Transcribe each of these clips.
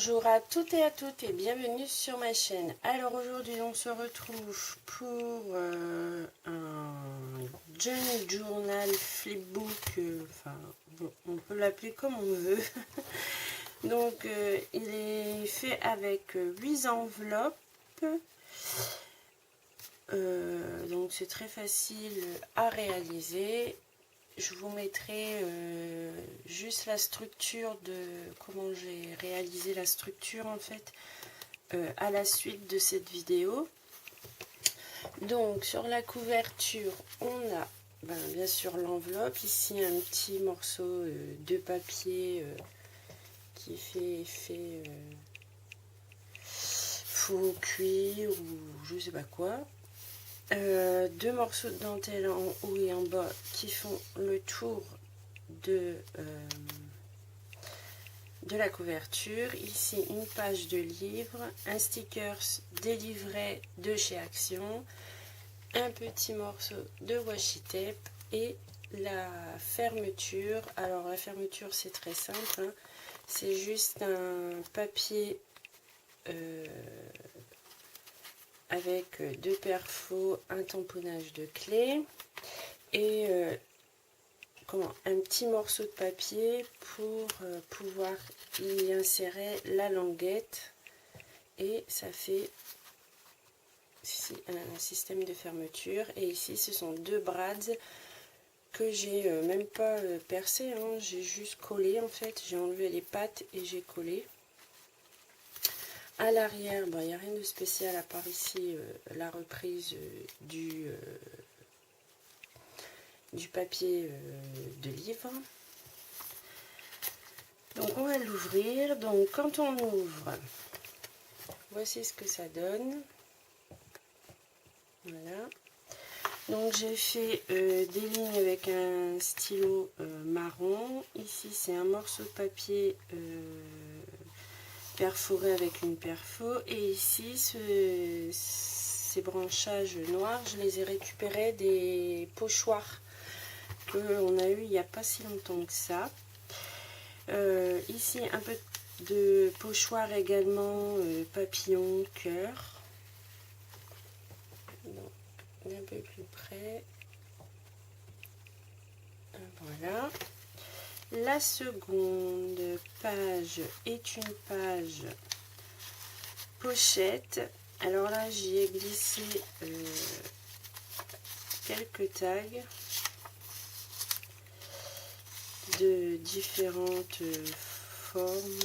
Bonjour à toutes et à toutes et bienvenue sur ma chaîne. Alors aujourd'hui on se retrouve pour un Junk Journal Flipbook, enfin bon, on peut l'appeler comme on veut. Donc il est fait avec 8 enveloppes. Donc c'est très facile à réaliser. Je vous mettrai juste la structure de comment j'ai réalisé la structure en fait à la suite de cette vidéo. Donc sur la couverture on a bien sûr l'enveloppe, ici un petit morceau de papier qui fait effet faux cuir ou je sais pas quoi. Deux morceaux de dentelle en haut et en bas qui font le tour de la couverture. Ici une page de livre, un sticker des livrets de chez Action, un petit morceau de washi tape et la fermeture. Alors la fermeture c'est très simple, hein. C'est juste un papier avec deux perfos, un tamponnage de clé et un petit morceau de papier pour pouvoir y insérer la languette, et ça fait ici un système de fermeture. Et ici ce sont deux brads que j'ai même pas percé, hein. J'ai juste collé en fait, j'ai enlevé les pattes et j'ai collé. À l'arrière, il n'y a rien de spécial à part ici la reprise du papier de livre. Donc on va l'ouvrir. Donc quand on ouvre, voici ce que ça donne. Voilà. Donc j'ai fait des lignes avec un stylo marron. Ici c'est un morceau de papier perforé avec une perfo, et ici ces branchages noirs, je les ai récupérés des pochoirs qu'on a eu il n'y a pas si longtemps que ça. Ici un peu de pochoir également, papillon, cœur. Un peu plus près. Voilà. La seconde page est une page pochette. Alors là, j'y ai glissé quelques tags de différentes formes.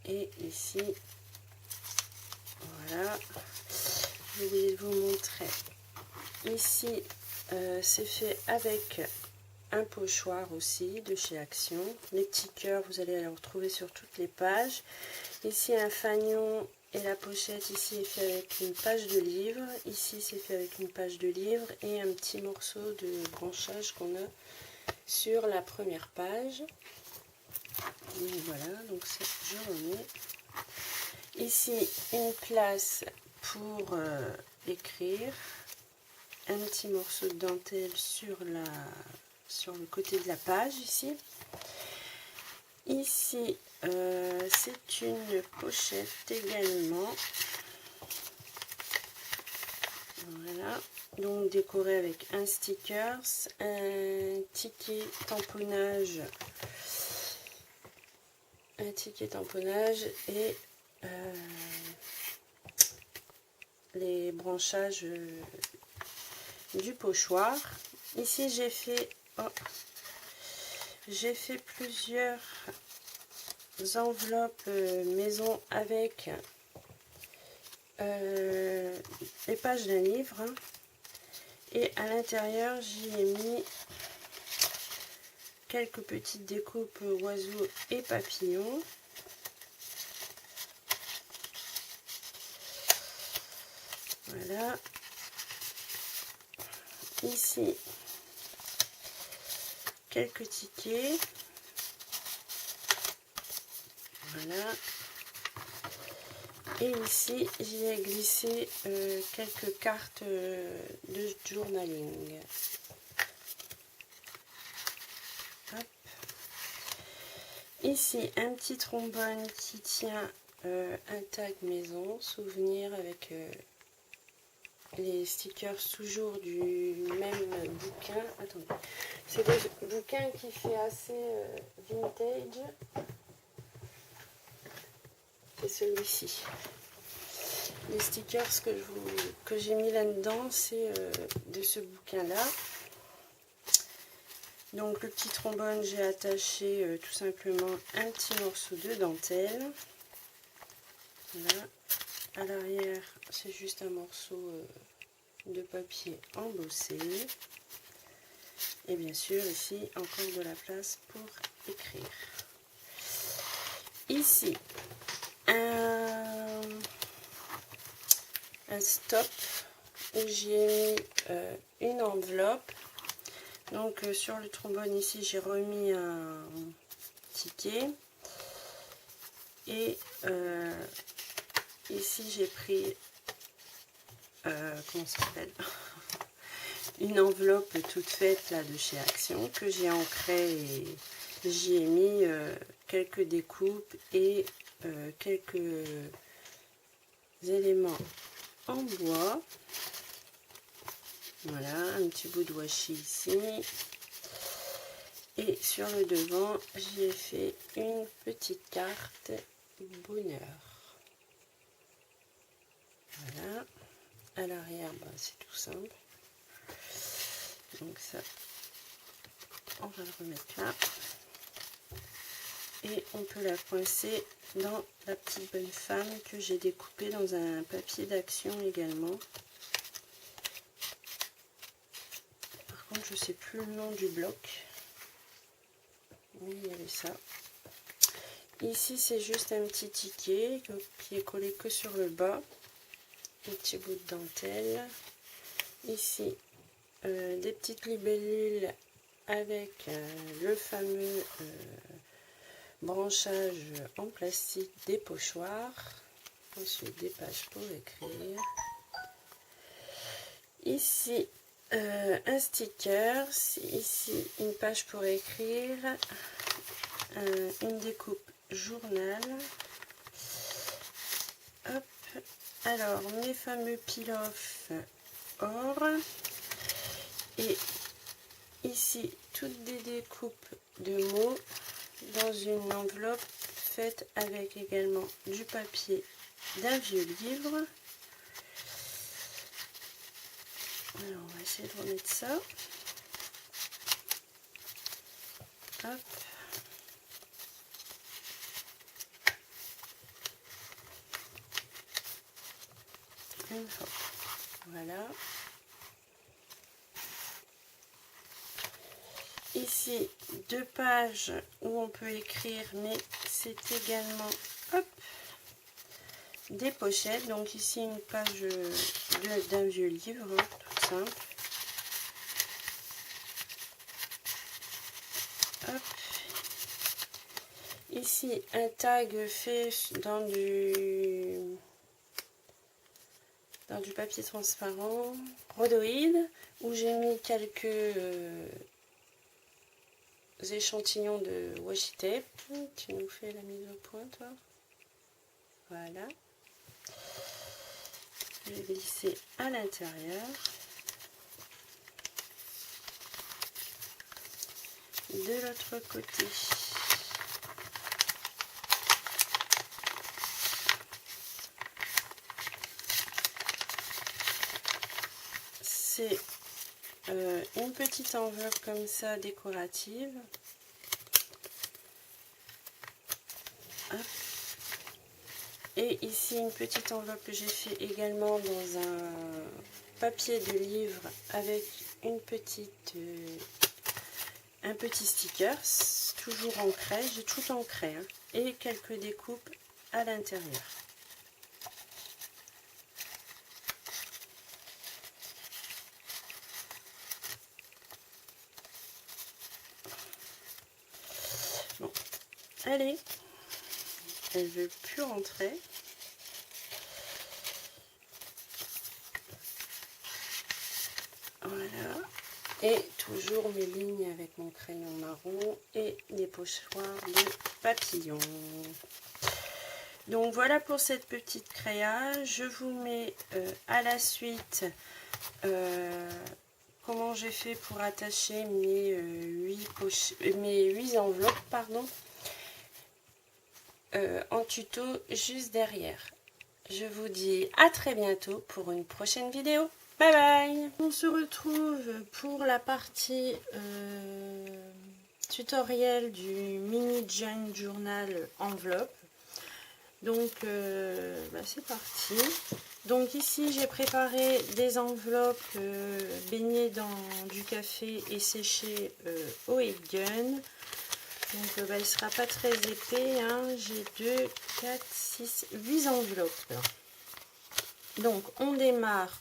Et ici, voilà, je vais vous montrer. Ici, c'est fait avec un pochoir aussi de chez Action. Les petits cœurs, vous allez les retrouver sur toutes les pages. Ici un fanion, et la pochette ici est fait avec une page de livre. Ici c'est fait avec une page de livre et un petit morceau de branchage qu'on a sur la première page. Et voilà, donc je remets. Ici une place pour écrire. Un petit morceau de dentelle sur le côté de la page ici. Ici c'est une pochette également. Voilà, donc décorée avec un sticker, un ticket tamponnage, et les branchages du pochoir. Ici j'ai fait plusieurs enveloppes maison avec les pages d'un livre, hein. Et à l'intérieur j'y ai mis quelques petites découpes oiseaux et papillons. Voilà. Ici quelques tickets. Voilà. Et ici j'y ai glissé quelques cartes de journaling. Hop. Ici, un petit trombone qui tient un tag maison, souvenir avec les stickers toujours du même bouquin. Attendez, c'est des bouquins qui fait assez vintage. C'est celui-ci. Les stickers que j'ai mis là-dedans, c'est de ce bouquin-là. Donc le petit trombone, j'ai attaché tout simplement un petit morceau de dentelle. Voilà. À l'arrière, c'est juste un morceau de papier embossé. Et bien sûr, ici, encore de la place pour écrire. Ici, un stop où j'ai mis une enveloppe. Donc sur le trombone ici, j'ai remis un ticket. Et ici, j'ai pris, comment ça s'appelle, une enveloppe toute faite là de chez Action que j'ai ancrée et j'y ai mis quelques découpes et quelques éléments en bois. Voilà, un petit bout de washi ici. Et sur le devant, j'y ai fait une petite carte bonheur. Voilà. À l'arrière, bah, c'est tout simple. Donc ça, on va le remettre là. Et on peut la coincer dans la petite bonne femme que j'ai découpée dans un papier d'Action également. Par contre, je ne sais plus le nom du bloc. Oui, il y avait ça. Ici, c'est juste un petit ticket qui est collé que sur le bas. Un petit bout de dentelle. Ici, des petites libellules avec le fameux branchage en plastique des pochoirs. Ensuite, des pages pour écrire. Ici, un sticker. Ici, une page pour écrire. Une découpe journal. Hop. Alors, mes fameux peel-off or. Et ici, toutes des découpes de mots dans une enveloppe faite avec également du papier d'un vieux livre. Alors, on va essayer de remettre ça. Hop. Et hop. Voilà. Ici, deux pages où on peut écrire, mais c'est également hop, des pochettes. Donc ici, une page d'un vieux livre, hein, tout simple. Hop. Ici, un tag fait dans du papier transparent, rhodoïde, où j'ai mis quelques échantillons de washi tape. Tu nous fais la mise au point, toi. Voilà. Je vais glisser à l'intérieur. De l'autre côté, c'est une petite enveloppe comme ça décorative. Hop. Et ici une petite enveloppe que j'ai fait également dans un papier de livre avec une petite un petit sticker, toujours ancré, j'ai tout ancré, hein, et quelques découpes à l'intérieur. Bon, allez, elle ne veut plus rentrer. Voilà, Et toujours mes lignes avec mon crayon marron et des pochoirs de papillons. Donc voilà pour cette petite créa. Je vous mets à la suite comment j'ai fait pour attacher mes 8 enveloppes, pardon, en tuto juste derrière. Je vous dis à très bientôt pour une prochaine vidéo. Bye bye. On se retrouve pour la partie tutoriel du mini Junk Journal enveloppe. Donc c'est parti. Donc ici j'ai préparé des enveloppes baignées dans du café et séchées au Evian. Donc il ne sera pas très épais, hein. J'ai 2, 4, 6, 8 enveloppes là. Donc on démarre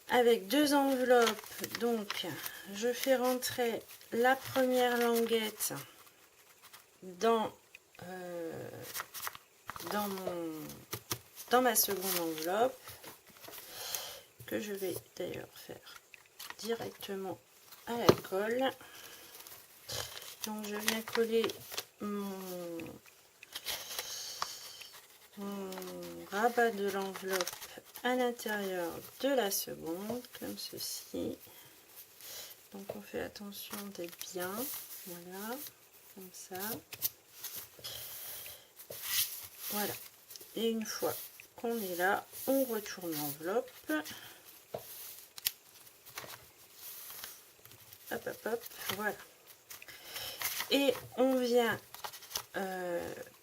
avec 2 enveloppes. Donc je fais rentrer la première languette dans ma seconde enveloppe, que je vais d'ailleurs faire directement à la colle. Donc je viens coller mon rabat de l'enveloppe à l'intérieur de la seconde, comme ceci. Donc on fait attention d'être bien, voilà, comme ça. Voilà. Et une fois qu'on est là, on retourne l'enveloppe. Hop, hop, hop, voilà. Et on vient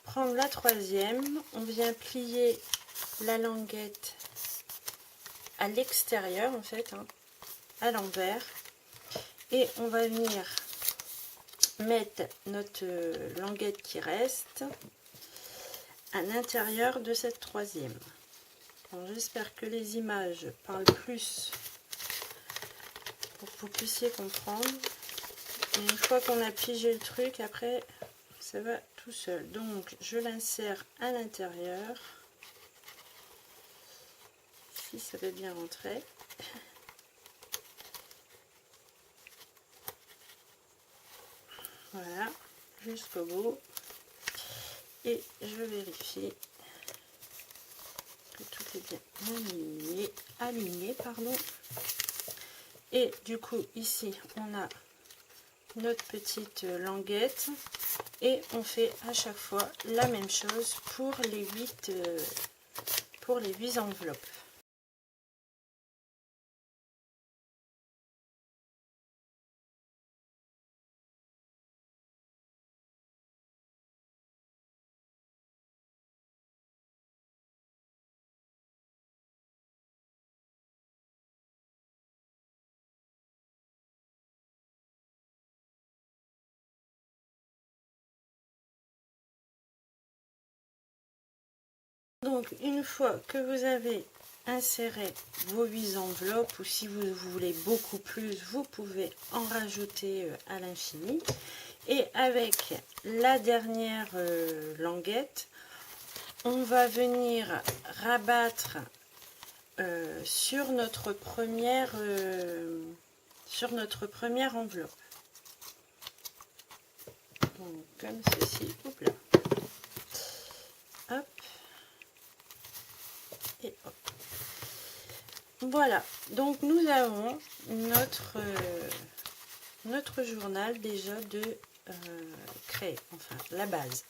prendre la troisième, on vient plier la languette à l'extérieur, en fait, hein, à l'envers. Et on va venir mettre notre languette qui reste à l'intérieur de cette troisième. J'espère que les images parlent plus pour que vous puissiez comprendre. Et une fois qu'on a pigé le truc, après ça va tout seul. Donc je l'insère à l'intérieur, si ça veut bien rentrer. Voilà, jusqu'au bout. Et je vérifie que tout est bien aligné, pardon. Et du coup ici on a notre petite languette et on fait à chaque fois la même chose pour les 8 enveloppes. Donc une fois que vous avez inséré vos 8 enveloppes, ou si vous voulez beaucoup plus, vous pouvez en rajouter à l'infini. Et avec la dernière languette, on va venir rabattre sur notre première enveloppe. Donc, comme ceci. Hop là. Hop. Et hop. Voilà. Donc nous avons notre journal déjà de créé. Enfin, la base.